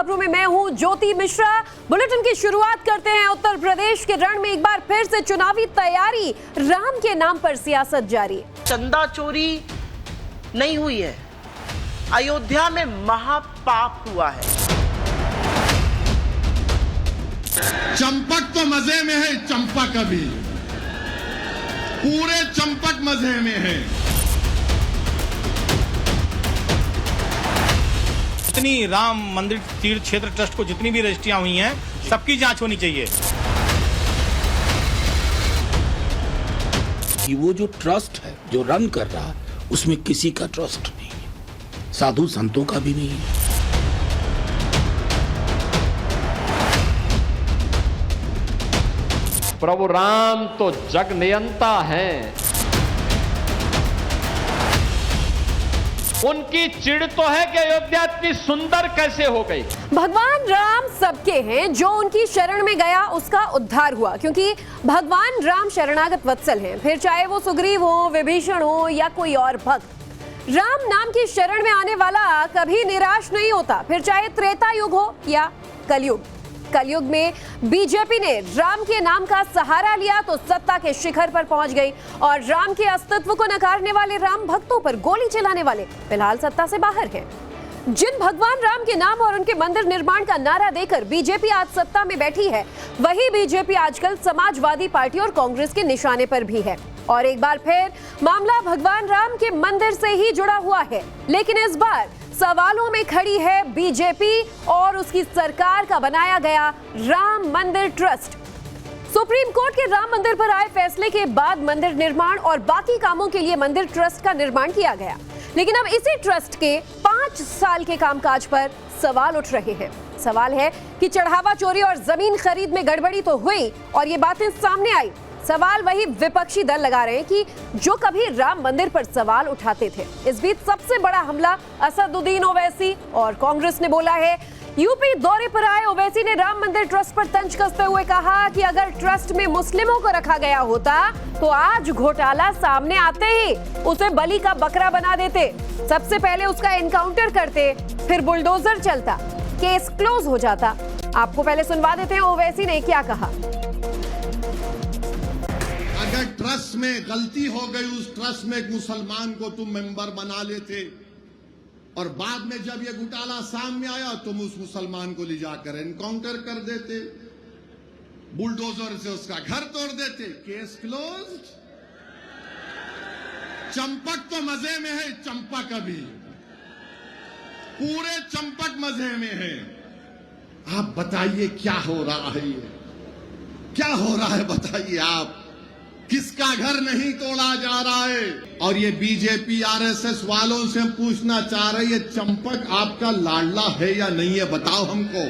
खबरों में मैं हूं ज्योति मिश्रा। बुलेटिन की शुरुआत करते हैं। उत्तर प्रदेश के रण में एक बार फिर से चुनावी तैयारी, राम के नाम पर सियासत जारी। चंदा चोरी नहीं हुई है, अयोध्या में महापाप हुआ है। चंपक तो मजे में है, चंपक अभी पूरे चंपक मजे में है। जितनी राम मंदिर तीर्थ क्षेत्र ट्रस्ट को जितनी भी रजिस्ट्रियां हुई हैं, सबकी जांच होनी चाहिए। कि वो जो ट्रस्ट है जो रन कर रहा है, उसमें किसी का ट्रस्ट नहीं है, साधु संतों का भी नहीं है। प्रभु राम तो जग नियंता हैं। उनकी चिढ़ तो है कि अयोध्या इतनी सुंदर कैसे हो गई। भगवान राम सबके हैं, जो उनकी शरण में गया उसका उद्धार हुआ, क्योंकि भगवान राम शरणागत वत्सल हैं। फिर चाहे वो सुग्रीव हो, विभीषण हो या कोई और भक्त, राम नाम की शरण में आने वाला कभी निराश नहीं होता। फिर चाहे त्रेता युग हो या कलयुग। कलयुग में बीजेपी ने राम के नाम का सहारा लिया तो सत्ता के शिखर पर पहुंच गई, और राम के अस्तित्व को नकारने वाले राम भक्तों पर गोली चलाने वाले फिलहाल सत्ता से बाहर हैं। जिन भगवान राम के नाम और उनके मंदिर निर्माण का नारा देकर बीजेपी आज सत्ता में बैठी है, वही बीजेपी आजकल समाजवादी पार्टी और कांग्रेस के निशाने पर भी है। और एक बार फिर मामला भगवान राम के मंदिर से ही जुड़ा हुआ है, लेकिन इस बार सवालों में खड़ी है बीजेपी और उसकी सरकार का बनाया गया राम मंदिर ट्रस्ट। सुप्रीम कोर्ट के राम मंदिर पर आए फैसले के बाद मंदिर निर्माण और बाकी कामों के लिए मंदिर ट्रस्ट का निर्माण किया गया, लेकिन अब इसी ट्रस्ट के 5 साल के कामकाज पर सवाल उठ रहे हैं। सवाल है कि चढ़ावा चोरी और जमीन खरीद में गड़बड़ी तो हुई और ये बातें सामने आई। सवाल वही विपक्षी दल लगा रहे हैं कि जो कभी राम मंदिर पर सवाल उठाते थे। इस बीच सबसे बड़ा हमला असदुद्दीन ओवैसी और कांग्रेस ने बोला है। यूपी दौरे पर आए ओवैसी ने राम मंदिर ट्रस्ट पर तंज कसते हुए कहा कि अगर ट्रस्ट में मुस्लिमों को रखा गया होता तो आज घोटाला सामने आते ही उसे बलि का बकरा बना देते। सबसे पहले उसका एनकाउंटर करते, फिर बुलडोजर चलता, केस क्लोज हो जाता। आपको पहले सुनवा देते हैं ओवैसी ने क्या कहा। अगर ट्रस्ट में गलती हो गई, उस ट्रस्ट में एक मुसलमान को तुम मेंबर बना लेते और बाद में जब ये घोटाला सामने आया तुम उस मुसलमान को ले जाकर एनकाउंटर कर देते, बुलडोजर से उसका घर तोड़ देते, केस क्लोज। चंपक तो मजे में है, चंपक अभी पूरे चंपक मजे में है। आप बताइए क्या हो रहा है, क्या हो रहा है बताइए आप। किसका घर नहीं तोड़ा जा रहा है। और ये बीजेपी आरएसएस वालों से हम पूछना चाह रहे हैं, ये चंपक आपका लाडला है या नहीं है, बताओ हमको।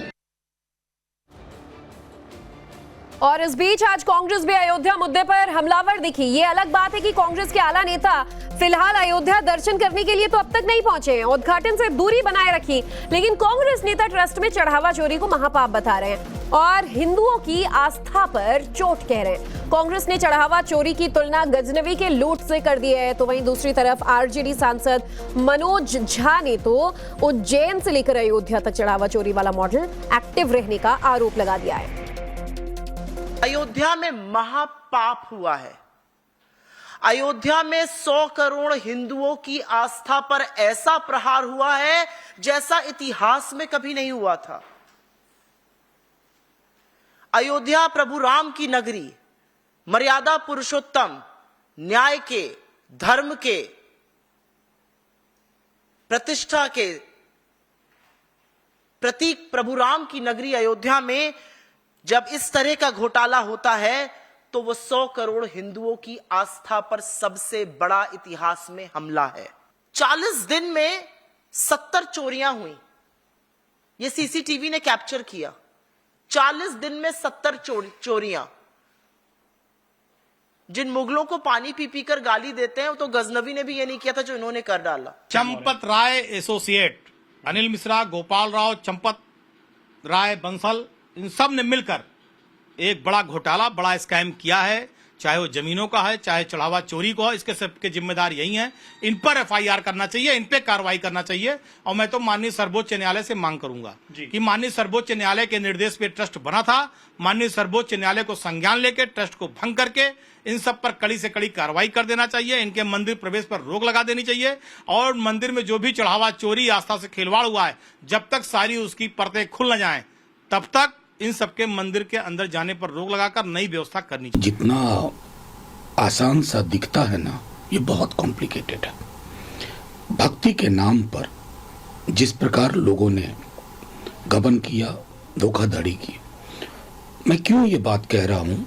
और इस बीच आज कांग्रेस भी अयोध्या मुद्दे पर हमलावर दिखी। ये अलग बात है कि कांग्रेस के आला नेता फिलहाल अयोध्या दर्शन करने के लिए तो अब तक नहीं पहुंचे हैं, उद्घाटन से दूरी बनाए रखी, लेकिन कांग्रेस नेता ट्रस्ट में चढ़ावा चोरी को महापाप बता रहे हैं और हिंदुओं की आस्था पर चोट कह रहे हैं। कांग्रेस ने चढ़ावा चोरी की तुलना गजनवी के लूट से कर दी है, तो वहीं दूसरी तरफ आरजेडी सांसद मनोज झा ने तो उज्जैन से लेकर अयोध्या तक चढ़ावा चोरी वाला मॉडल एक्टिव रहने का आरोप लगा दिया है। अयोध्या में महापाप हुआ है। अयोध्या में 100 करोड़ हिंदुओं की आस्था पर ऐसा प्रहार हुआ है जैसा इतिहास में कभी नहीं हुआ था। अयोध्या प्रभु राम की नगरी, मर्यादा पुरुषोत्तम, न्याय के, धर्म के, प्रतिष्ठा के प्रतीक प्रभु राम की नगरी अयोध्या में जब इस तरह का घोटाला होता है तो वो 100 करोड़ हिंदुओं की आस्था पर सबसे बड़ा इतिहास में हमला है। 40 दिन में 70 चोरियां हुई, ये सीसीटीवी ने कैप्चर किया। 40 दिन में 70 चोरियां। जिन मुगलों को पानी पी पी कर गाली देते हैं तो गजनवी ने भी ये नहीं किया था जो इन्होंने कर डाला। चंपत राय एसोसिएट, अनिल मिश्रा, गोपाल राव, चंपत राय बंसल, इन सब ने मिलकर एक बड़ा घोटाला, बड़ा स्कैम किया है, चाहे वो जमीनों का है, चाहे चढ़ावा चोरी को है, इसके सबके जिम्मेदार यही हैं। इन पर एफआईआर करना चाहिए, इन पे कार्रवाई करना चाहिए। और मैं तो माननीय सर्वोच्च न्यायालय से मांग करूंगा कि माननीय सर्वोच्च न्यायालय के निर्देश पे ट्रस्ट बना था, माननीय सर्वोच्च न्यायालय को संज्ञान लेकर ट्रस्ट को भंग करके इन सब पर कड़ी से कड़ी कार्रवाई कर देना चाहिए। इनके मंदिर प्रवेश पर रोक लगा देनी चाहिए और मंदिर में जो भी चढ़ावा चोरी, आस्था से खिलवाड़ हुआ है, जब तक सारी उसकी परतें खुल न जाएं, तब तक इन सबके मंदिर के अंदर जाने पर रोक लगाकर नई व्यवस्था करनी चाहिए। जितना आसान सा दिखता है ना, ये बहुत कॉम्प्लिकेटेड है। भक्ति के नाम पर जिस प्रकार लोगों ने गबन किया, धोखाधड़ी की, मैं क्यों ये बात कह रहा हूं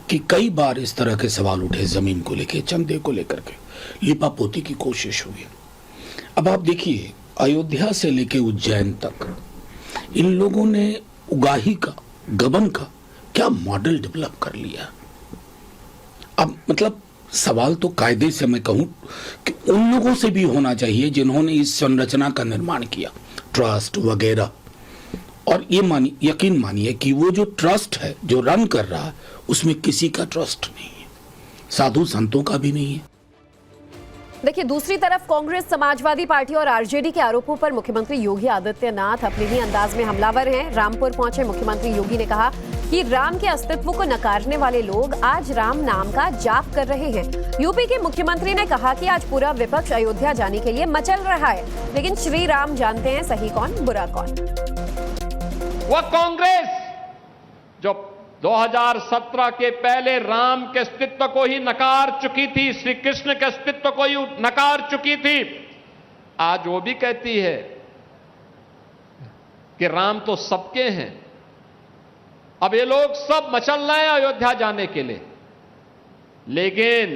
कि कई बार इस तरह के सवाल उठे, जमीन को लेके, चंदे को लेकर के लिपापोती की कोशिश हुई। अब आप देखिए, अयोध्या से लेके उज्जैन तक इन लोगों ने उगाही का, गबन का क्या मॉडल डेवलप कर लिया। अब मतलब सवाल तो कायदे से मैं कहूं कि उन लोगों से भी होना चाहिए जिन्होंने इस संरचना का निर्माण किया, ट्रस्ट वगैरह। और ये यकीन मानिए कि वो जो ट्रस्ट है, जो रन कर रहा है, उसमें किसी का ट्रस्ट नहीं है, साधु संतों का भी नहीं है। देखिए, दूसरी तरफ कांग्रेस, समाजवादी पार्टी और आरजेडी के आरोपों पर मुख्यमंत्री योगी आदित्यनाथ अपने ही अंदाज में हमलावर हैं। रामपुर पहुंचे मुख्यमंत्री योगी ने कहा कि राम के अस्तित्व को नकारने वाले लोग आज राम नाम का जाप कर रहे हैं। यूपी के मुख्यमंत्री ने कहा कि आज पूरा विपक्ष अयोध्या जाने के लिए मचल रहा है, लेकिन श्री राम जानते हैं सही कौन, बुरा कौन। वह कांग्रेस जो 2017 के पहले राम के अस्तित्व को ही नकार चुकी थी, श्री कृष्ण के अस्तित्व को ही नकार चुकी थी, आज वो भी कहती है कि राम तो सबके हैं। अब ये लोग सब मचल रहे हैं अयोध्या जाने के लिए, लेकिन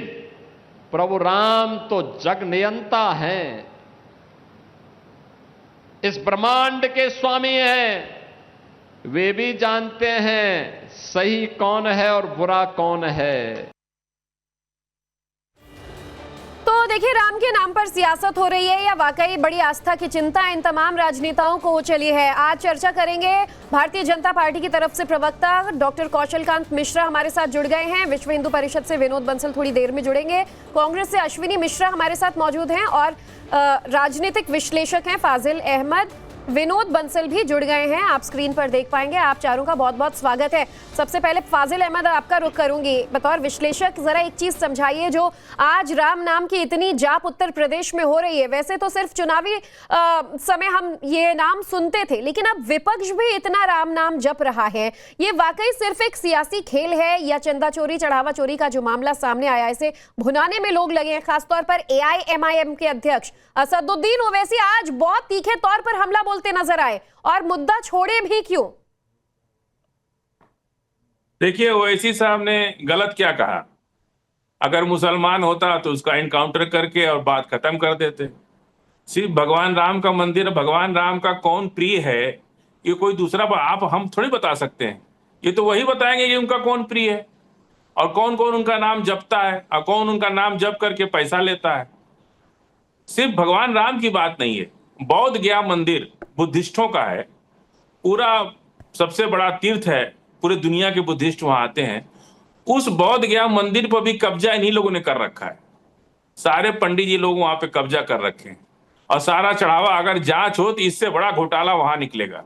प्रभु राम तो जग नियंता हैं, इस ब्रह्मांड के स्वामी हैं। वे भी जानते हैं सही कौन है और बुरा कौन है। तो देखिए, राम के नाम पर सियासत हो रही है या वाकई बड़ी आस्था की चिंता इन तमाम राजनेताओं को हो चली है। आज चर्चा करेंगे। भारतीय जनता पार्टी की तरफ से प्रवक्ता डॉक्टर कौशलकांत मिश्रा हमारे साथ जुड़ गए हैं। विश्व हिंदू परिषद से विनोद बंसल थोड़ी देर में जुड़ेंगे। कांग्रेस से अश्विनी मिश्रा हमारे साथ मौजूद हैं और राजनीतिक विश्लेषक हैं फाजिल अहमद। विनोद बंसल भी जुड़ गए हैं, आप स्क्रीन पर देख पाएंगे। आप चारों का बहुत बहुत स्वागत है। सबसे पहले फाजिल अहमद, आपका रुख करूंगी। बतौर विश्लेषक जरा एक चीज समझाइए, जो आज राम नाम की इतनी जाप उत्तर प्रदेश में हो रही है, वैसे तो सिर्फ चुनावी समय हम ये नाम सुनते थे, लेकिन अब विपक्ष भी इतना राम नाम जप रहा है, ये वाकई सिर्फ एक सियासी खेल है या चंदा चोरी, चढ़ावा चोरी का जो मामला सामने आया, इसे भुनाने में लोग लगे हैं? खासतौर पर AIMIM के अध्यक्ष असदुद्दीन ओवैसी आज बहुत तीखे तौर पर हमला बोलते नजर आए, और मुद्दा छोड़े भी क्यों? देखिए, ओवैसी साहब ने गलत क्या कहा? अगर मुसलमान होता तो उसका इनकाउंटर करके और बात खत्म कर देते। सिर्फ भगवान राम का मंदिर, भगवान राम का कौन प्रिय है, ये कोई दूसरा हम थोड़ी बता सकते हैं। ये तो वही बताएंगे कि उनका कौन प्रिय है और कौन कौन उनका नाम जपता है और कौन उनका नाम जप करके पैसा लेता है। सिर्फ भगवान राम की बात नहीं है। बौद्ध गया मंदिर बुद्धिस्टों का है, पूरा सबसे बड़ा तीर्थ है, पूरे दुनिया के बुद्धिस्ट वहां आते हैं। उस बौद्ध गया मंदिर पर भी कब्जा इन्हीं लोगों ने कर रखा है। सारे पंडित जी लोग वहां पे कब्जा कर रखे हैं और सारा चढ़ावा अगर जांच हो तो इससे बड़ा घोटाला वहां निकलेगा।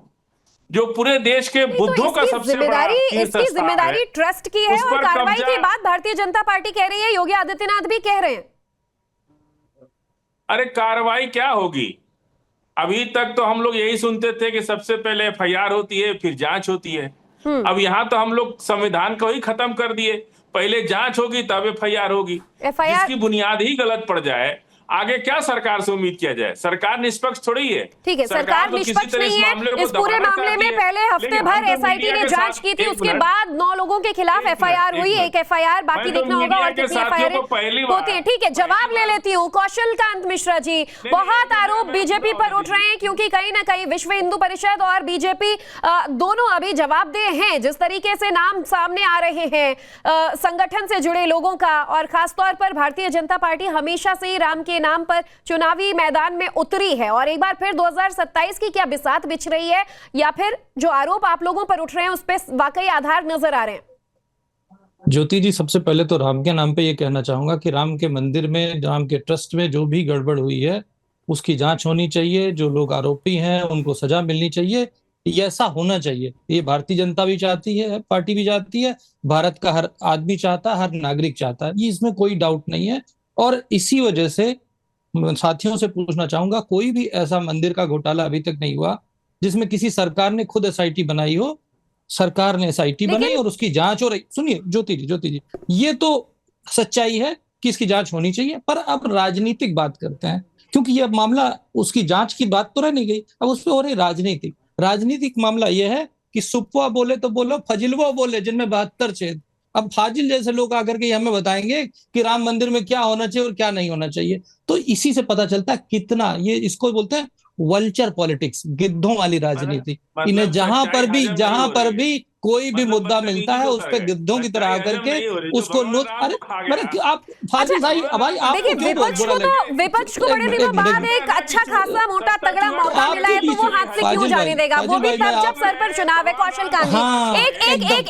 जो पूरे देश के बुद्धों का सबसे बड़ा इसकी जिम्मेदारी ट्रस्ट की है, और कार्रवाई की बात भारतीय जनता पार्टी कह रही है, योगी आदित्यनाथ भी कह रहे हैं। अरे कार्रवाई क्या होगी? अभी तक तो हम लोग यही सुनते थे कि सबसे पहले FIR होती है, फिर जांच होती है। अब यहाँ तो हम लोग संविधान को ही खत्म कर दिए, पहले जांच होगी तब FIR होगी। जिसकी बुनियाद ही गलत पड़ जाए, आगे क्या सरकार से उम्मीद किया जाए? सरकार निष्पक्ष थोड़ी है। ठीक है, सरकार निष्पक्ष नहीं है। इस पूरे मामले में पहले हफ्ते भर SIT ने जांच की थी, उसके बाद 9 लोगों के खिलाफ FIR हुई, एक FIR बाकी देखना होगा और कितनी FIR होती है। ठीक है, जवाब ले लेती हूँ। कौशलकांत मिश्रा जी, बहुत आरोप बीजेपी पर उठ रहे हैं क्योंकि कहीं ना कहीं विश्व हिंदू परिषद और बीजेपी दोनों अभी जवाबदेह हैं। जिस तरीके से नाम सामने आ रहे हैं संगठन से जुड़े लोगों का, और खासतौर पर भारतीय जनता पार्टी हमेशा से ही राम के नाम पर चुनावी मैदान में उतरी है, और एक बार फिर 2027 की क्या बिसात बिछ रही है, या फिर जो आरोप आप लोगों पर उठ रहे हैं उस पर वाकई आधार नजर आ रहे हैं? ज्योति जी, सबसे पहले तो राम के नाम पे ये कहना चाहूंगा कि राम के मंदिर में, राम के ट्रस्ट में जो भी गड़बड़ हुई है उसकी जांच होनी चाहिए। जो लोग आरोपी हैं उनको सजा मिलनी चाहिए। ये ऐसा होना चाहिए। ये भारतीय जनता भी चाहती है, पार्टी भी चाहती है, भारत का हर आदमी चाहता है, हर नागरिक चाहता है। ये इसमें कोई डाउट नहीं है। और इसी वजह से साथियों से पूछना चाहूंगा, कोई भी ऐसा मंदिर का घोटाला अभी तक नहीं हुआ जिसमें किसी सरकार ने खुद एसआईटी बनाई हो। सरकार ने एसआईटी बनाई और उसकी जांच हो रही। सुनिए ज्योति जी, ये तो सच्चाई है कि इसकी जांच होनी चाहिए। पर अब राजनीतिक बात करते हैं, क्योंकि ये मामला उसकी जांच की बात तो रह नहीं गई, अब उस पर हो रही राजनीतिक मामला यह है कि सुप्पा बोले तो बोलो, फजिलवा बोले जिनमें 72 छेद। अब फाजिल जैसे लोग आकर के हमें बताएंगे कि राम मंदिर में क्या होना चाहिए और क्या नहीं होना चाहिए। तो इसी से पता चलता है कितना ये, इसको बोलते हैं वल्चर पॉलिटिक्स, गिद्धों वाली राजनीति। इन्हें जहां पर भी कोई भी मुद्दा मिलता है उस पर गिद्धों की तरह आकर के उसको अरे आप फाजिल भाई, भाई आप देखिए, विपक्ष को बड़े दिनों बाद एक अच्छा खासा मोटा तगड़ा मौका मिला है, तो वो हाथ से क्यों जाने देगा? वो भी तब जब सर पर चुनाव है। कौशल कांजी,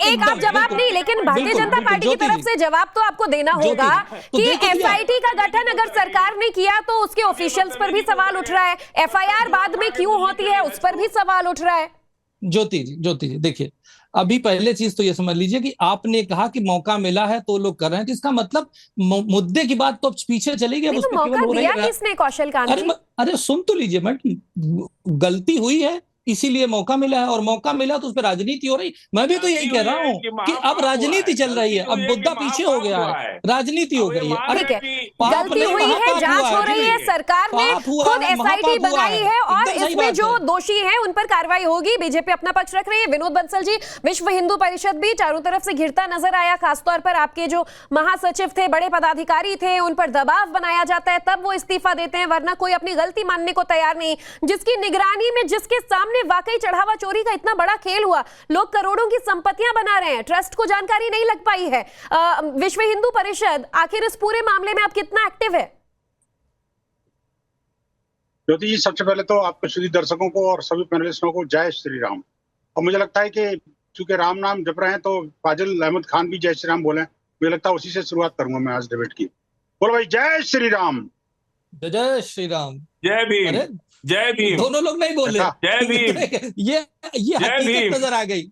एक आप जवाब नहीं, लेकिन भारतीय जनता पार्टी की तरफ से जवाब तो आपको देना होगा कि एसआईटी का गठन अगर सरकार ने किया तो उसके ऑफिशियल्स पर भी सवाल उठ रहा है, एफआईआर बाद में क्यों होती है उस पर भी सवाल उठ रहा है। ज्योति जी देखिए, अभी पहले चीज तो ये समझ लीजिए कि आपने कहा कि मौका मिला है तो लोग कर रहे हैं, तो इसका मतलब मुद्दे की बात तो पीछे चली गई। तो मौका दिया किसने? कौशल कांजी, अरे सुन तो लीजिए मैडम, गलती हुई है इसीलिए मौका मिला है, और मौका मिला तो उस पर राजनीति हो रही। मैं भी तो यही कह रहा हूँ कि अब राजनीति चल रही है, अब मुद्दा पीछे हो गया है, राजनीति हो गई है। ठीक है, गलती हुई है, जांच हो रही है, सरकार ने खुद एसआईटी बनाई है और इसमें जो दोषी हैं उन पर कार्रवाई होगी। बीजेपी अपना पक्ष रख रही है। विनोद बंसल जी, विश्व हिंदू परिषद भी चारों तरफ से घिरता नजर आया, खासतौर पर आपके जो महासचिव थे, बड़े पदाधिकारी थे, उन पर दबाव बनाया जाता है तब वो इस्तीफा देते हैं, वरना कोई अपनी गलती मानने को तैयार नहीं। जिसकी निगरानी में, जिसके सामने वाकई चढ़ावा चोरी का इतना बड़ा खेल हुआ, लोग करोड़ों की संपत्तियां बना रहे हैं, ट्रस्ट को जानकारी नहीं लग पाई है। विश्व हिंदू परिषद आखिर इस पूरे मामले में अब कितना एक्टिव है? ज्योति जी, सबसे पहले तो आपके सभी दर्शकों को और सभी पैनलिस्टों को जय श्री राम। और मुझे लगता है कि चूंकि राम नाम जप रहे हैं तो फाजिल अहमद खान भी जय श्री राम बोले। मुझे लगता है उसी से शुरुआत करूंगा मैं आज डिबेट की। बोलो भाई, जय श्री राम। जय श्री राम। जय भीम। जय भीम। दोनों लोग नहीं बोले। जय भीम। ये हकीकत नजर आ गई,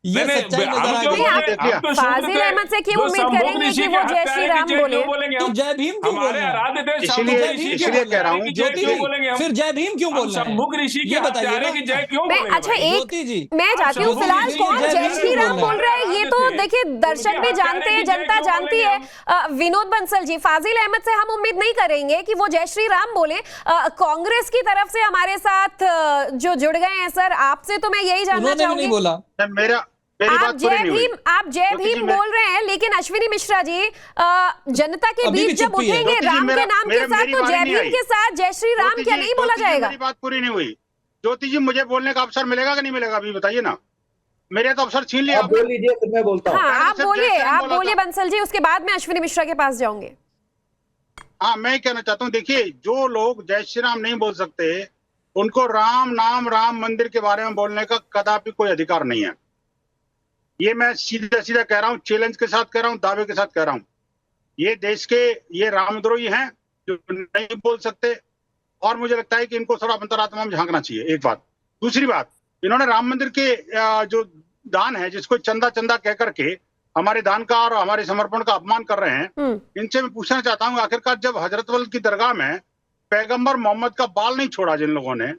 ये सच्चाई नजर आ गई। फाजिल अहमद से क्यों उम्मीद करेंगे कि वो जय श्री राम बोले? तो जय भीम क्यों बोल रहे हैं? इसलिए कह रहा हूँ फिर जय भीम क्यों बोल रहे हैं? ये बताइए। जय क्यों? अच्छा, एक मैं चाहती हूँ, फिलहाल कौन जय श्री राम बोल रहा है ये तो देखिए दर्शक भी जानते हैं, जनता जानती है। विनोद बंसल जी, फाजिल अहमद से हम उम्मीद नहीं करेंगे कि वो जय श्री राम बोले। कांग्रेस की तरफ से हमारे साथ जो जुड़ गए हैं सर, आपसे तो मैं यही जानना चाहूंगी। आप जय भीम बोल रहे हैं, लेकिन अश्विनी मिश्रा जी, जनता के बीच जब उठेंगे राम के नाम के साथ, तो जय भीम के साथ जय श्री राम क्या नहीं बोला जाएगा? मेरी बात पूरी नहीं हुई। ज्योति जी, मुझे बोलने का अवसर मिलेगा कि नहीं मिलेगा अभी बताइए ना। मेरे तो अवसर छीन लिया। आप बोल लीजिए, फिर मैं बोलता हूँ। हाँ, आप बोलिए बंसल जी, उसके बाद में अश्विनी मिश्रा के पास जाऊंगे। हाँ, मैं कहना चाहता हूँ, देखिए, जो लोग जय श्री राम नहीं बोल सकते उनको राम नाम, राम मंदिर के बारे में बोलने का कदापि कोई अधिकार नहीं है। ये मैं सीधा कह रहा हूँ, चैलेंज के साथ कह रहा हूँ, दावे के साथ कह रहा हूँ। ये देश के ये रामद्रोही हैं जो नहीं बोल सकते, और मुझे लगता है कि इनको थोड़ा अंतरात्मा में झांकना चाहिए। एक बात। दूसरी बात, इन्होंने राम मंदिर के जो दान है, जिसको चंदा कह करके हमारे दान का और हमारे समर्पण का अपमान कर रहे हैं, इनसे मैं पूछना चाहता हूँ, आखिरकार जब हजरतबल की दरगाह में पैगंबर मोहम्मद का बाल नहीं छोड़ा जिन लोगों ने,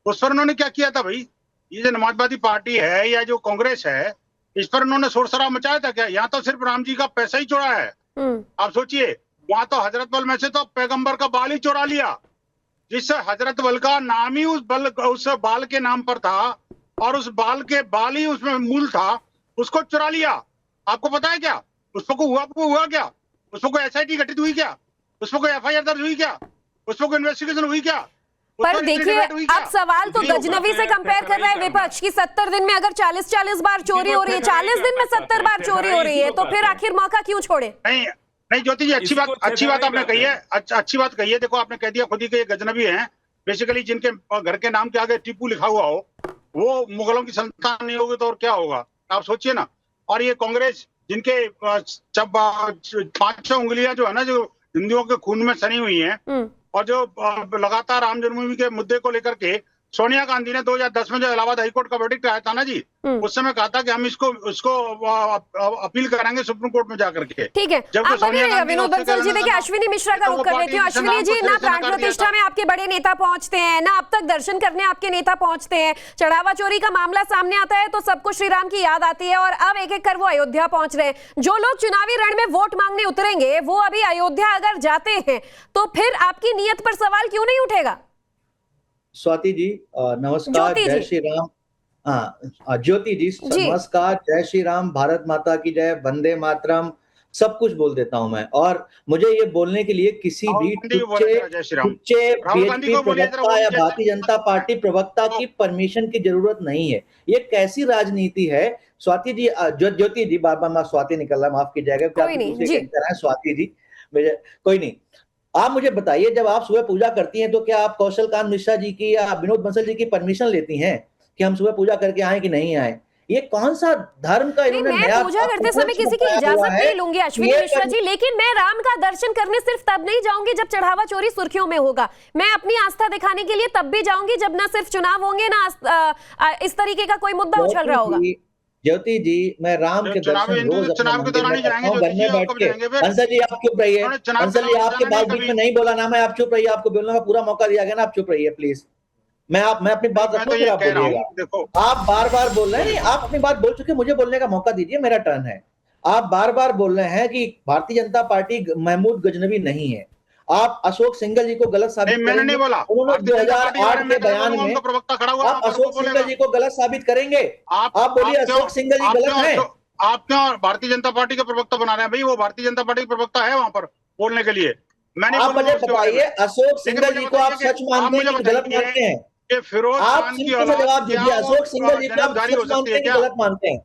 उस पर उन्होंने क्या किया था भाई? ये जो समाजवादी पार्टी है या जो कांग्रेस है, इस पर उन्होंने शोर शराबा मचाया था क्या? यहाँ तो सिर्फ राम जी का पैसा ही चोरा है। आप सोचिए, वहां तो हजरतबल में से तो पैगंबर का बाल ही चोरा लिया, जिससे हजरतबल का नाम ही उस बाल के नाम पर था, और उस बाल के बाल ही उसमें मूल था, उसको चुरा लिया। आपको पता है क्या उस पर हुआ क्या? उस पर कोई एसआईटी गठित हुई क्या? उस पर कोई एफआईआर दर्ज हुई क्या? उस पर कोई इन्वेस्टिगेशन हुई क्या? पर देखिए, अब सवाल तो गजनवी से कंपेयर कर रहा है विपक्ष की 70 दिन में अगर 40 बार चोरी हो रही है, 40 दिन में 70 बार चोरी हो रही है, तो फिर आखिर मौका क्यों छोड़े? नहीं ज्योति जी, अच्छी बात आपने कही है, अच्छी बात कही है। देखो, आपने कह दिया खुद ही के गजनवी हैं। बेसिकली जिनके घर के नाम के आगे टीपू लिखा हुआ हो, वो मुगलों की संतान नहीं होगी तो और क्या होगा? आप सोचिए ना। और ये कांग्रेस जिनके 5-6 उंगलियां जो है ना, जो हिंदुओं के खून में सनी हुई हैं, और जो लगातार राम जन्मभूमि के मुद्दे को लेकर के सोनिया गांधी ने 2010 में जो इलाहाबाद हाईकोर्ट का वर्डिक्ट आया था ना जी, उस समय कहा था कि हम उसको अपील करेंगे सुप्रीम कोर्ट में जाकर के। ठीक है, जब आप बने रहिएगा विनोद बंसल जी। देखिए, अश्विनी मिश्रा का रुख कर लेती हूँ। अश्विनी जी, ना प्राण प्रतिष्ठा में आपके बड़े नेता पहुंचते हैं, ना अब तक दर्शन करने आपके नेता पहुंचते हैं। चढ़ावा चोरी का मामला सामने आता है तो सबको श्री राम की याद आती है, और अब एक एक कर वो अयोध्या पहुंच रहे हैं। जो लोग चुनावी रण में वोट मांगने उतरेंगे, वो अभी अयोध्या अगर जाते हैं तो फिर आपकी नीयत पर सवाल क्यों नहीं उठेगा? स्वाति जी नमस्कार, जय श्री राम। हाँ ज्योति जी नमस्कार, जय श्री राम, भारत माता की जय, वंदे मातरम, सब कुछ बोल देता हूं मैं। और मुझे ये बोलने के लिए किसी भी टुच्चे बीजेपी प्रवक्ता या भारतीय जनता पार्टी प्रवक्ता की परमिशन की जरूरत नहीं है। ये कैसी राजनीति है स्वाति जी? ज्योति जी, बार बार स्वाति निकल रहा, माफ कीजिएगा, स्वाति जी कोई नहीं। आप मुझे बताइए, जब आप सुबह पूजा करती हैं तो क्या आप कौशल कांत मिश्रा जी की या विनोद बंसल जी की परमिशन लेती हैं कि हम सुबह पूजा करके आए कि नहीं आए? ये कौन सा धर्म का इन्होंने नया? मैं पूजा करते समय किसी की इजाजत नहीं लूंगी अश्विनी मिश्रा जी, लेकिन मैं राम का दर्शन करने सिर्फ तब नहीं जाऊंगी जब चढ़ावा चोरी सुर्खियों में होगा। मैं अपनी आस्था दिखाने के लिए तब भी जाऊंगी जब ना सिर्फ चुनाव होंगे, ना इस तरीके का उछल उछल रहा होगा। ज्योति जी, मैं राम के दर्शन रोज चुनाव के दौरान ही जाएंगे। घर में बैठ के बंसल जी आप चुप रहिए। बंसल जी आपके बात बीच में नहीं बोला ना मैं, आप चुप रहिए, आपको बोलने का पूरा मौका दिया गया ना, आप चुप रहिए प्लीज। मैं अपनी बात रखूंगा, आप बोलिएगा। आप बार बार बोल रहे हैं, आप अपनी बात बोल चुके, मुझे बोलने का मौका दीजिए, मेरा टर्न है। आप बार बार बोल रहे हैं कि भारतीय जनता पार्टी महमूद गजनवी नहीं है। आप अशोक सिंघल जी को गलत साबित करेंगे? मैंने नहीं बोला। उन्होंने 2008 के बयान में आप अशोक सिंघल जी को गलत साबित करेंगे? आप बोलिए अशोक सिंघल जी गलत है। आप क्यों भारतीय जनता पार्टी के प्रवक्ता बना रहे हैं? भाई वो भारतीय जनता पार्टी के प्रवक्ता है वहां पर बोलने के लिए। मैंने आप मुझे बताइए, अशोक सिंघल जी को आप सच मानते हैं कि गलत मानते हैं? आप सिंपल सा जवाब दीजिए, अशोक सिंघल जी को आप सच मानते हैं कि गलत मानते हैं?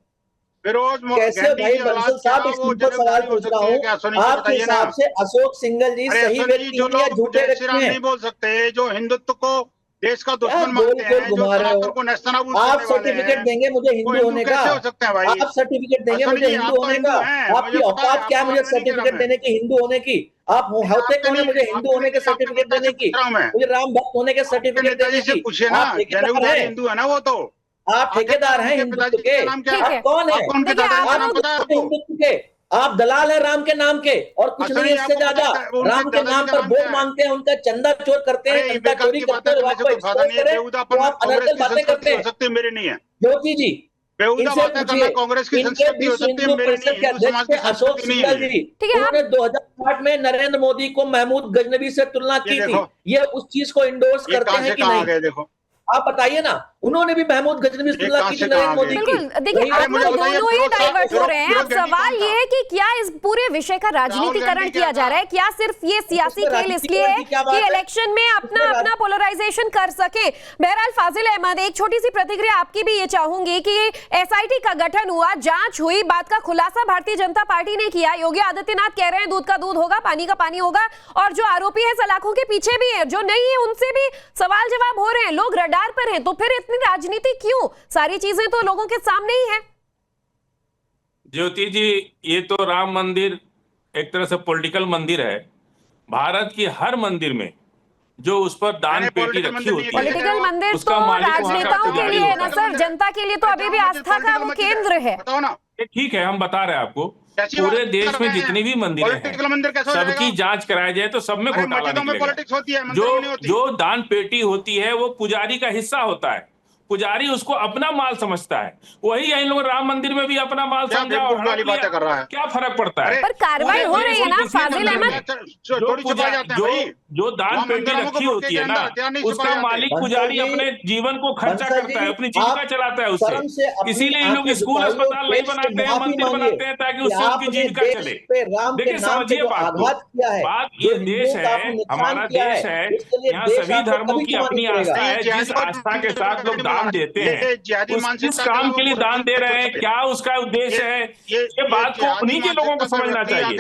कैसे भाई बंसल साहब, इस सिंपल सवाल पूछ रहा हूँ, आपके हिसाब से अशोक सिंघल जी सही व्यक्ति हैं या झूठे व्यक्ति हैं? नहीं बोल सकते, जो हिंदुत्व को देश का दुश्मन मानते हैं, जो सनातन को नेस्तनाबूद आप सर्टिफिकेट देंगे मुझे हिंदू होने का? आप सर्टिफिकेट देंगे मुझे हिंदू होने का? आपकी औकात क्या मुझे सर्टिफिकेट देने की, हिंदू होने की? आप होते कौन है मुझे हिंदू होने के सर्टिफिकेट देने की, मुझे राम भक्त होने के सर्टिफिकेट देने की? आप हिंदू है ना वो, तो आप ठेकेदार हैं हिंदुत्व के? आप कौन है हिंदुत्व के? आप दलाल हैं राम के नाम के, और कुछ नहीं इससे ज्यादा। राम के नाम पर वोट मांगते हैं, उनका चंदा चोर करते हैं, चंदा चोरी करते हैं, आप अनर्गल बातें करते हैं। मेरे नहीं है ज्योति जी, कांग्रेस की संस्कृति हो सकती है, परिषद के अध्यक्ष अशोक सिंघल जी, उन्होंने 2008 में नरेंद्र मोदी को महमूद गजनवी से तुलना की थी। ये उस चीज को इंडोर्स करते हैं कि नहीं? देखो आप बताइए ना, उन्होंने भी महमूद गजनवी से तुलना की थी नरेंद्र मोदी की। देखिए, आप लोग दोनों ही डाइवर्ट हो रहे हैं। अब सवाल ये है कि क्या इस पूरे विषय का राजनीतिकरण किया जा रहा है? क्या सिर्फ ये सियासी खेल इसलिए है कि इलेक्शन में अपना पोलराइजेशन कर सके? बहरहाल फाजिल अहमद, एक छोटी सी प्रतिक्रिया आपकी भी ये चाहूंगी कि एसआईटी का गठन हुआ, जांच हुई, बात का खुलासा भारतीय जनता पार्टी ने किया, योगी आदित्यनाथ कह रहे हैं दूध का दूध होगा, पानी का पानी होगा, और जो आरोपी है सलाखों के पीछे भी है, जो नहीं है उनसे भी सवाल जवाब हो रहे हैं, लोग रडार पर हैं, तो फिर इतनी राजनीति क्यों? सारी चीजें तो लोगों के सामने ही है। ज्योति जी, ये तो राम मंदिर एक तरह से पॉलिटिकल मंदिर है। भारत की हर मंदिर में जो उस पर दान पेटी रखी होती है, पॉलिटिकल मंदिर तो राजनेताओं के लिए है ना सर, जनता के लिए तो अभी भी आस्था का वो केंद्र है। ठीक है, हम बता रहे हैं आपको, पूरे देश में जितने भी मंदिर हैं सबकी जांच कराई जाए तो सब में घोटाला निकलेगा। जो दान पेटी होती है वो पुजारी का हिस्सा होता है, पुजारी उसको अपना माल समझता है, वही इन लोग राम मंदिर में भी अपना माल समझा और बातें कर रहा है। क्या फर्क पड़ता है? पर कार्रवाई हो रही है ना फाजिल अहमद। जो दान पेटी रखी होती है ना, उसका मालिक पुजारी अपने जीवन को खर्चा करता है, अपनी जीविका चलाता है उससे। इसीलिए इन लोग स्कूल अस्पताल नहीं बनाते हैं, मंदिर बनाते हैं ताकि उससे उनकी जीविका चले। देखिए, समझिए बात ये देश है, हमारा देश है, यहाँ सभी धर्मों की अपनी आस्था है। जिस आस्था के साथ लोग दान देते हैं, किस काम के लिए दान दे रहे हैं, क्या उसका उद्देश्य है, ये बात को उन्हीं के लोगों को समझना चाहिए।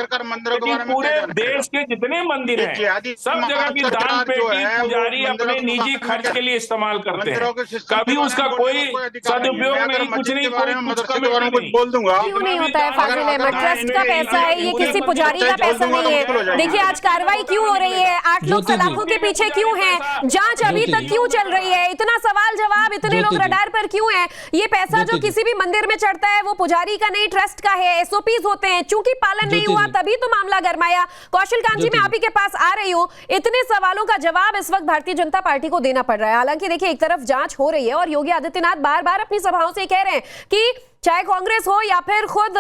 लेकिन पूरे देश के जितने मंदिर हैं, सब जगह की दान पेटी पुजारी अपने निजी खर्च के लिए इस्तेमाल करते हैं, कभी उसका कोई सदुपयोग नहीं, कुछ नहीं, कोई बोल दूंगा। क्यों नहीं होता है फाजिल अहमद? ट्रस्ट का पैसा है, ये किसी पुजारी का पैसा नहीं है। देखिए आज कार्रवाई क्यों हो रही है, 8 लोग सलाखों के पीछे क्यों हैं, जांच अभी तक क्यों चल रही है, इतना सवाल जवाब, इतने लोग रडार पर क्यों हैं? ये पैसा जो किसी भी मंदिर में चढ़ता है वो पुजारी का नहीं, ट्रस्ट का है, एसओपीज होते हैं, चूंकि पालन नहीं हुआ तभी तो मामला गरमाया। कौशल कांत जी, मैं आप ही के पास आ रही हूँ। इतने सवालों का जवाब इस वक्त भारतीय जनता पार्टी को देना पड़ रहा है। हालांकि देखिए एक तरफ जांच हो रही है और योगी आदित्यनाथ बार बार अपनी सभाओं से कह रहे हैं कि चाहे कांग्रेस हो या फिर खुद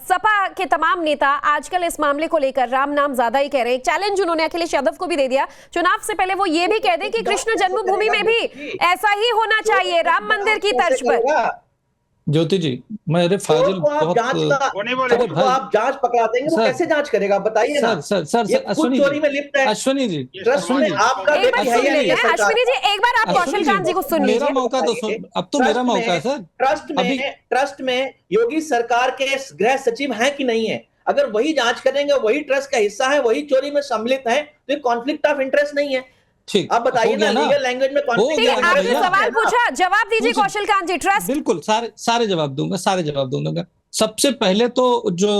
सपा के तमाम नेता आजकल इस मामले को लेकर राम नाम ज्यादा ही कह रहे हैं। चैलेंज उन्होंने अखिलेश यादव को भी दे दिया, चुनाव से पहले वो ये भी कह दें कि कृष्ण जन्मभूमि में भी ऐसा ही होना चाहिए, राम मंदिर की तर्ज पर। ज्योति जी, मेरे फाजिल बहुत आप जांच पकड़ा देंगे, वो कैसे जांच करेगा बताइए ना। सर चोरी में लिप्त है। अश्विनी जी, आपका अश्विनी जी एक बार आप कौशल कांत जी को सुन लीजिए। मेरा मौका तो सुन, अब तो मेरा मौका है सर। ट्रस्ट में योगी सरकार के गृह सचिव हैं कि नहीं है? अगर वही जांच करेंगे, वही ट्रस्ट का हिस्सा है, वही चोरी में सम्मिलित है, तो ये कॉन्फ्लिक्ट ऑफ इंटरेस्ट नहीं है। ठीक, आप बताइए ना, लीगल लैंग्वेज में कॉन्फ्लिक्ट। आपने सवाल पूछा, जवाब दीजिए कौशल कांत जी। ट्रस्ट बिल्कुल सारे जवाब दूंगा। सबसे पहले तो जो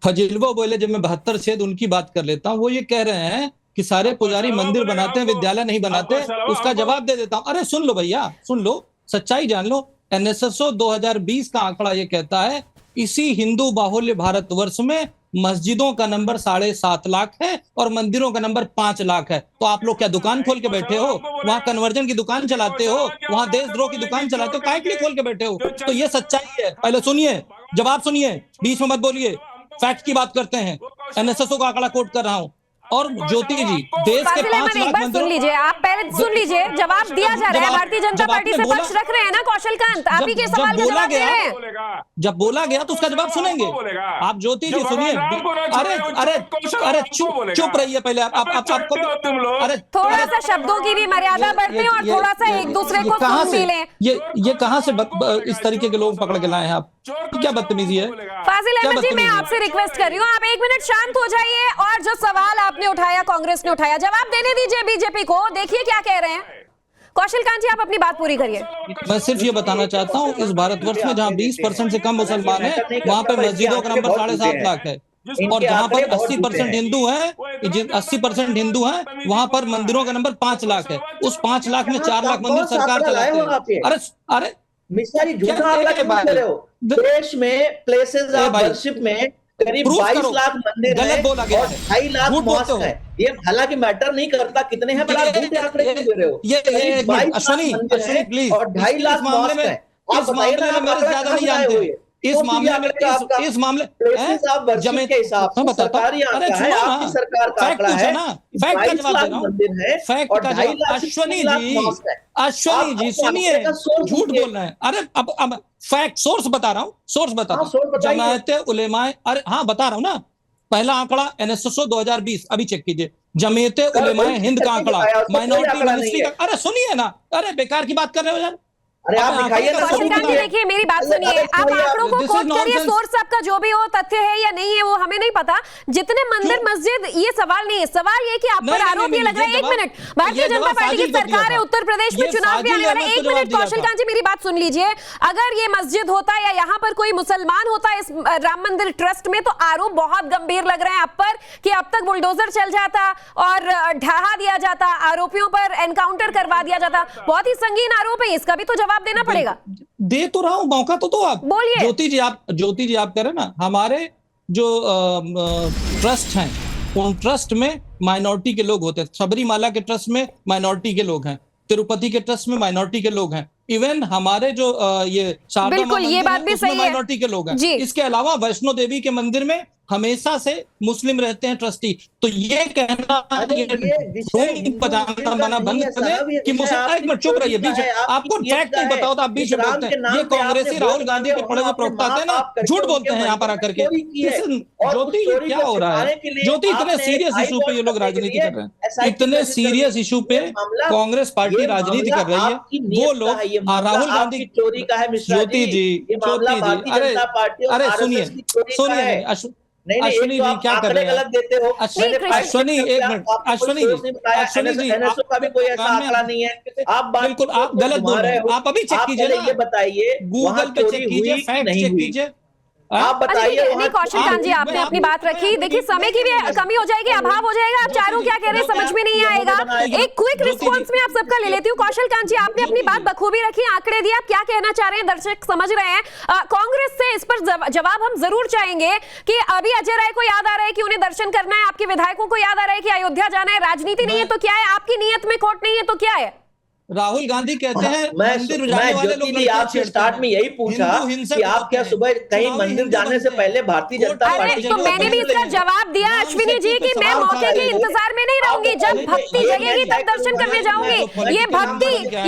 फजीलवा बोले जब मैं 72 छेद उनकी बात कर लेता हूँ, वो ये कह रहे हैं कि सारे पुजारी मंदिर बनाते हैं, विद्यालय नहीं बनाते। उसका जवाब दे देता हूँ। अरे सुन लो भैया, सुन लो, सच्चाई जान लो। एनएसएसओ 2020 का आंकड़ा ये कहता है इसी हिंदू बाहुल्य भारतवर्ष में मस्जिदों का नंबर 7.5 लाख है और मंदिरों का नंबर 5 लाख है। तो आप लोग क्या दुकान खोल के बैठे हो? वहां कन्वर्जन की दुकान चलाते हो, वहां देशद्रोह की दुकान चलाते हो, काय के लिए खोल के बैठे हो? तो ये सच्चाई है। पहले सुनिए, जवाब सुनिए, बीच में मत बोलिए। फैक्ट की बात करते हैं। एनएसएसओ का आंकड़ा कोट कर रहा हूं। और ज्योति जी, देश के 5 लाख मंदिर, सुन लीजिए, आप पहले सुन लीजिए, जवाब दिया जा रहा है। भारतीय जनता पार्टी से पक्ष रख रहे हैं ना कौशल कांत, आप ही के सवाल का जवाब दे रहे हैं। जब बोला गया तो उसका जवाब सुनेंगे आप। ज्योति जी सुनिए, अरे चुप रहिए पहले आपको। अरे थोड़ा सा शब्दों की भी मर्यादा बरतें और थोड़ा सा एक दूसरे को सुन भी लें। ये कहां से इस तरीके के लोग पकड़ के लाए हैं आप? क्या बदतमीजी है? फाजिल अहमद जी, मैं आपसे रिक्वेस्ट कर रही हूँ, आप 1 मिनट शांत हो जाइए और जो सवाल आपने उठाया, कांग्रेस ने उठाया, जवाब देने दीजिए बीजेपी को। देखिए क्या कह रहे हैं कौशल कांत जी, आप अपनी बात पूरी करिए। मैं सिर्फ ये बताना चाहता हूँ, इस भारतवर्ष में जहाँ 20% से कम मुसलमान है, वहाँ पर मस्जिदों का नंबर 7.5 लाख है। और जहाँ पर 80% हिंदू है, 80% हिंदू है, वहाँ पर मंदिरों का नंबर 5 लाख है। उस 5 लाख में 4 लाख मंदिर सरकार चलाती है। अरे मिश्रा जी, झूठा आंकड़ा क्यों कह रहे हो? देश में प्लेसेस ऑफ वर्शिप में करीब 22 लाख मंदिर है और 2.5 लाख मॉस्क है। ये हालांकि मैटर नहीं करता कितने हैं, पर आप झूठे आंकड़े क्यों दे रहे हो? ये 22 प्लीज और 2.5 लाख मॉस्क है। इस मामले में मेरे ज्यादा नहीं जानते। इस मामले में के हिसाब से सरकारी आंकड़ा है, आपकी सरकार का आंकड़ा है, 22 लाख मंदिर है और 2.5 लाख अश्वनी जी सुनिए, झूठ बोल रहे हैं। अरे अब फैक्ट सोर्स बता रहा हूँ, जमायते उलेमाए, अरे हाँ बता रहा हूँ ना। पहला आंकड़ा एनएसएसओ 2020, अभी चेक कीजिए। जमीयते उलेमाए हिंद का आंकड़ा, माइनॉरिटी मिनिस्ट्री का। अरे सुनिए ना, अरे बेकार की बात कर रहे हो यार। अरे आप दिखाइए ना। देखिए मेरी बात सुनिए, आप आंकड़ों को कोट करिए, सोर्स आपका जो भी हो, तथ्य है या नहीं है वो हमें नहीं पता। जितने मंदिर मस्जिद, ये सवाल नहीं है, सवाल ये कि आप पर आरोप ये लग रहा है। 1 मिनट, भारतीय जनता पार्टी की सरकार है, उत्तर प्रदेश में चुनाव भी आने वाला है। 1 मिनट कौशल कांत जी, मेरी बात सुन लीजिए। अगर ये मस्जिद होता या यहाँ पर कोई मुसलमान होता इस राम मंदिर ट्रस्ट में, तो आरोप बहुत गंभीर लग रहे हैं आप पर कि अब तक बुलडोजर चल जाता और ढहा दिया जाता, आरोपियों पर एनकाउंटर करवा दिया जाता। बहुत ही संगीन आरोप है, इसका भी तो जवाब देना पड़ेगा। दे तो रहा हूं, मौका तो आप बोलिए। ज्योति जी आप कह रहे ना, हमारे जो ट्रस्ट हैं, उन ट्रस्ट में माइनॉरिटी के लोग होते हैं। सबरीमाला के ट्रस्ट में माइनॉरिटी के लोग हैं, तिरुपति के ट्रस्ट में माइनॉरिटी के लोग हैं, इवन हमारे जो ये शारदा बिल्कुल, ये बात भी सही है, माइनॉरिटी के लोग हैं। इसके अलावा वैष्णो देवी के मंदिर में हमेशा से मुस्लिम रहते हैं ट्रस्टी। तो ये कहना बना बंद करें कि मुसलमान, एक मिनट चुप रहिए, बीच आपको फैक्ट नहीं बताओ तो आप बीच में बोलते हैं। ये कांग्रेसी राहुल गांधी के पढ़े हुए प्रवक्ता थे ना, झूठ बोलते हैं यहाँ पर आकर के। ज्योति क्या हो रहा है? ज्योति इतने सीरियस इशू पे ये लोग राजनीति कर रहे हैं, इतने सीरियस इशू पे कांग्रेस पार्टी राजनीति कर रही है। वो लोग राहुल गांधी, ज्योति जी, अरे सुनिए अश्विनी जी क्या कर रहे हैं? गलत देते हो। अश्विनी एक मिनट, अश्विनी जी का भी कोई ऐसा आंकड़ा नहीं है। आप बिल्कुल आप गलत बोल रहे हैं। आप अभी चेक कीजिए ना, ये बताइए गूगल पे चेक कीजिए, फैक्ट चेक कीजिए। आप बताइए। नहीं कौशल कांत जी, आपने अपनी बात रखी। देखिए समय की भी कमी हो जाएगी, अभाव हो जाएगा। आप चारों क्या कह रहे हैं समझ में नहीं आएगा। एक क्विक रिस्पांस में आप सबका ले लेती हूँ। कौशल कांत जी, आपने अपनी बात बखूबी रखी, आंकड़े दिए। आप क्या कहना चाह रहे हैं? दर्शक समझ रहे हैं। कांग्रेस से इस पर जवाब हम जरूर चाहेंगे कि अभी अजय राय को याद आ रहा है कि उन्हें दर्शन करना है, आपके विधायकों को याद आ रहा है कि अयोध्या जाना है। राजनीति नहीं है तो क्या है? आपकी नीयत में खोट नहीं है तो क्या है? राहुल गांधी कहते हैं मंदिर मैं जाने वाले लोग ज्योति आपसे स्टार्ट में यही पूछा कि आप क्या सुबह कहीं मंदिर जाने से पहले भारतीय जनता पार्टी? तो मैंने भी इसका जवाब दिया अश्विनी जी कि मैं मौके के इंतजार में नहीं रहूंगी। जब भक्ति जगेगी तब दर्शन करने जाऊंगी। ये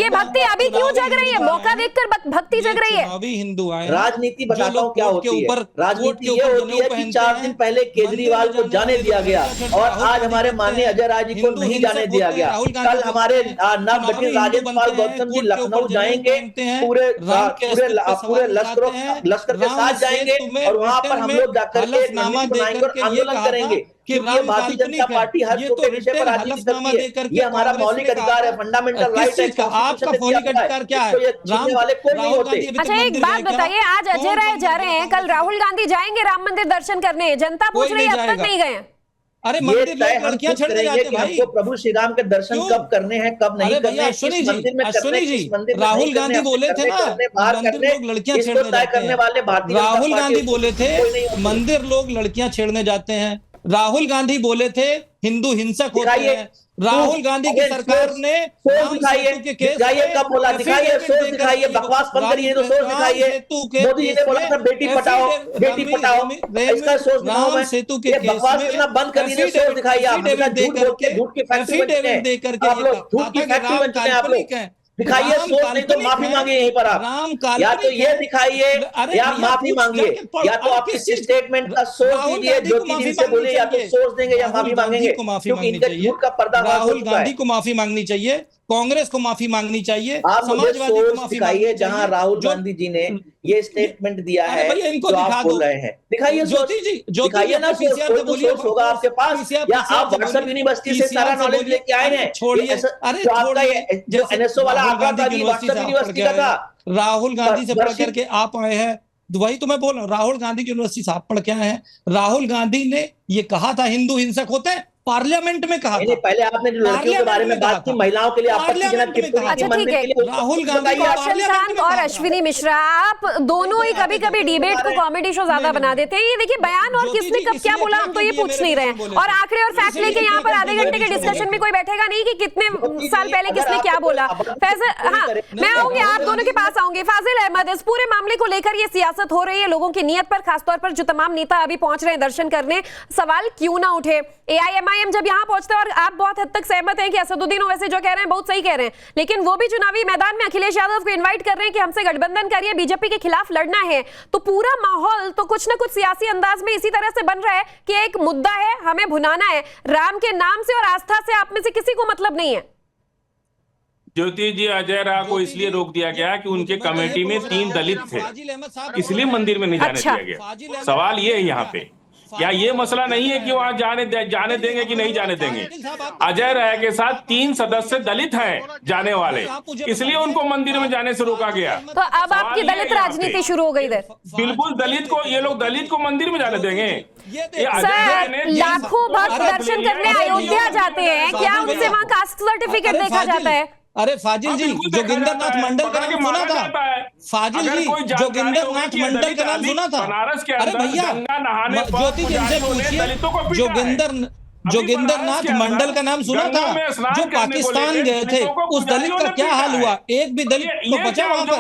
भक्ति अभी क्यों जग रही है? मौका देखकर भक्ति जग रही है। हिंदू आए, राजनीति बताता हूँ क्या होती है। राजनीति ये होती है कि 4 दिन पहले केजरीवाल को जाने दिया गया और आज हमारे माननीय अजय राय जी को नहीं जाने दिया गया। कल हमारे नवगठित राजेंद्र गौतम जी लखनऊ जाएंगे, पूरे लश्कर के साथ जाएंगे और वहां पर हम लोग जाकर के बनाएंगे और आंदोलन करेंगे क्योंकि भारतीय जनता पार्टी हर के विषय पर राजनीति करती है। ये हमारा मौलिक अधिकार है, फंडामेंटल राइट है। आपका मौलिक अधिकार क्या है? छीनने वाले कोई नहीं होते। अच्छा एक बात बताइए, आज अजय राय जा रहे हैं, कल राहुल गांधी जाएंगे राम मंदिर दर्शन करने। जनता पूछ रही है अब तक नहीं गए। अरे मंदिर लोग लड़कियां छेड़ने जाते हैं भाई। हमको प्रभु श्री राम के दर्शन कब करने हैं, कब नहीं करने हैं, अश्विनी जी राहुल गांधी बोले थे ना मंदिर लोग लड़कियां छेड़ने जाते हैं। राहुल गांधी बोले थे मंदिर लोग लड़कियां छेड़ने जाते हैं। राहुल गांधी बोले थे हिंदू हिंसक होते हैं। राहुल गांधी की सरकार ने दिखाइए कब बोला? दिखाइए, सोच दिखाइए, बकवास बंद करिए तो सोच दिखाइए। मोदी जी ने बोला था बेटी पढ़ाओ बेटी पढ़ाओ, इसका सोच दिखाओ। सेतु के बकवास करना बंद करिए, सोच दिखाइए। आप झूठ की फैक्ट्री बनते हैं, आप लोग झूठ की फैक्ट्री बनते हैं। आप लोग दिखाइए सोच, नहीं तो माफी मांगिए यहीं पर आप। या तो ये दिखाइए या माफी मांगिए, या तो आप इस स्टेटमेंट का सोच दीजिए, ज्योति जी से बोलिए, या तो सोच देंगे या माफी मांगेंगे क्योंकि इनके झूठ का पर्दाफाश हो राहुल चुका है। गांधी को माफी मांगनी चाहिए, कांग्रेस को माफी मांगनी चाहिए, आप मुझे समाजवादी को सोच माफी दिखाइए जहां राहुल गांधी जी ने ये स्टेटमेंट दिया है इनको जो आप बोल रहे हैं। दिखाइए सोच, दिखाइए ना सोच, कोई तो सोच होगा आपके पास, या आप व्हाट्सएप यूनिवर्सिटी से सारा नॉलेज लेके आए हैं। छोड़िए, जो आपका ये जो एनएसओ वाला आंकड़ा था व्हाट्सएप यूनिवर्सिटी का था। राहुल गांधी से पढ़ करके आप आए हैं, वही तो मैं बोल रहा हूँ। राहुल गांधी की यूनिवर्सिटी से आप पढ़ के आए हैं। राहुल गांधी ने ये कहा था हिंदू हिंसक होते हैं, पार्लियामेंट में कहा था। पहले आपने जो लड़कियों के बारे में बात की, महिलाओं के लिए आपत्तिजनक टिप्पणी की मंदिर के लिए, राहुल गांधी कौशल कांत और अश्विनी मिश्रा, आप दोनों ही कभी कभी डिबेट को कॉमेडी शो ज्यादा बना देते हैं। ये देखिए बयान और किसने कब क्या बोला हम तो ये पूछ नहीं रहे हैं, और आंकड़े और फैक्ट लेके यहाँ पर आधे घंटे के डिस्कशन में कोई बैठेगा नहीं कि कितने साल पहले किसने क्या बोला। फैजल, हाँ मैं आऊंगी, आप दोनों के पास आऊंगी। फाजिल अहमद, इस पूरे मामले को लेकर ये सियासत हो रही है, लोगों की नीयत पर, खासतौर पर जो तमाम नेता अभी पहुंच रहे हैं दर्शन करने, सवाल क्यों ना उठे? एआईएमआईएम जब यहाँ पहुंचता है, और आप बहुत हद तक सहमत हैं कि असदुद्दीन ओवैसी जो कह रहे हैं बहुत सही कह रहे हैं, लेकिन वो भी चुनावी मैदान में अखिलेश यादव को इनवाइट कर रहे हैं कि हमसे गठबंधन करिए, बीजेपी के खिलाफ लड़ना है। तो पूरा माहौल तो कुछ ना कुछ सियासी अंदाज में इसी तरह से बन रहा है कि एक मुद्दा है, हमें भुनाना है। राम के नाम से और आस्था से आप में से किसी को मतलब नहीं है। ज्योति जी, अजय राय को इसलिए रोक दिया गया कि उनके कमेटी में 3 दलित थे, इसलिए मंदिर में नहीं जाने दिया गया। सवाल ये है यहाँ पे, या ये मसला नहीं है कि वहां जाने देंगे कि नहीं जाने देंगे। अजय राय के साथ 3 सदस्य दलित हैं जाने वाले, इसलिए उनको मंदिर में जाने से रोका गया। तो अब आपकी दलित राजनीति शुरू हो गई इधर। बिल्कुल, दलित को ये लोग दलित को मंदिर में जाने देंगे? सर, लाखों भक्त दर्शन करने अयोध्या जाते हैं, क्या उनसे वहाँ कास्ट सर्टिफिकेट देखा जाता है? अरे फाजिल जी, जोगिंदरनाथ मंडल का नाम सुना था? फाजिल जी, जोगिंदरनाथ मंडल का नाम सुना था? बनारस के अरे भैया, ज्योति जी से पूछिए, जोगिंदर नाथ मंडल का नाम सुना था, जो पाकिस्तान गए थे, उस दलित का क्या हाल हुआ? एक भी दलित तो बचा वहां पर?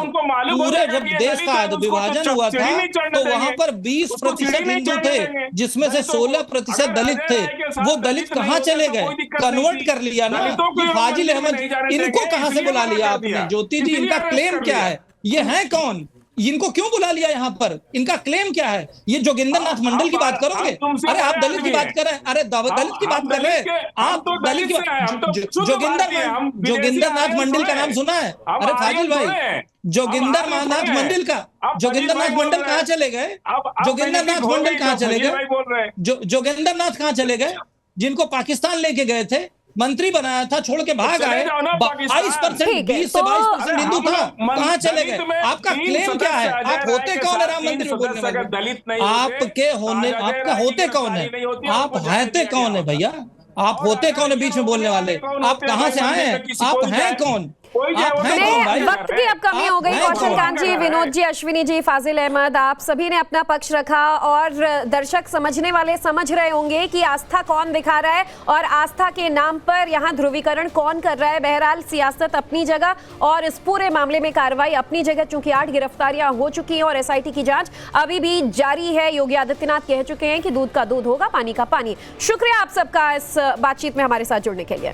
पूरे जब देश का विभाजन हुआ था तो वहां पर 20% हिंदू थे, जिसमें से 16% दलित थे। वो दलित कहाँ चले गए? कन्वर्ट कर लिया ना। ये फाजिल अहमद, इनको कहां से बुला लिया आपने? ज्योति जी, इनका क्लेम क्या है? ये हैं कौन? इनको क्यों बुला लिया यहाँ पर? इनका क्लेम क्या है? ये जोगिंदर नाथ मंडल की बात करोगे? अरे आप दलित की बात कर रहे हैं, अरे दलित की बात कर रहे हैं आप, दलित की। जोगिंदर नाथ मंडल का नाम सुना है? अरे फाजिल भाई, जोगिंदर नाथ मंडल का, जोगिंदर नाथ मंडल कहाँ चले गए? जोगिंदर नाथ मंडल कहाँ चले गए? जोगिंदर नाथ कहाँ चले गए? जिनको पाकिस्तान लेके गए थे, मंत्री बनाया था, छोड़ के भाग आए। 22%, 20 से 22% हिंदू था, कहाँ चले गए? आपका क्लेम क्या है? आप होते कौन है राम मंदिर में बोलने वाले? आपके होने, आपका होते कौन है? आप रहते कौन है भैया? आप होते कौन है बीच में बोलने वाले? आप कहाँ से आए हैं? आप हैं कौन? वक्त की अब कमी हो गई। कौशल कांत जी, विनोद जी, अश्विनी जी, फाजिल अहमद, आप सभी ने अपना पक्ष रखा और दर्शक समझने वाले समझ रहे होंगे कि आस्था कौन दिखा रहा है और आस्था के नाम पर यहाँ ध्रुवीकरण कौन कर रहा है। बहरहाल सियासत अपनी जगह और इस पूरे मामले में कार्रवाई अपनी जगह। चूंकि 8 गिरफ्तारियां हो चुकी हैं और SIT की जांच अभी भी जारी है। योगी आदित्यनाथ कह चुके हैं कि दूध का दूध होगा, पानी का पानी। शुक्रिया आप सबका इस बातचीत में हमारे साथ जुड़ने के लिए।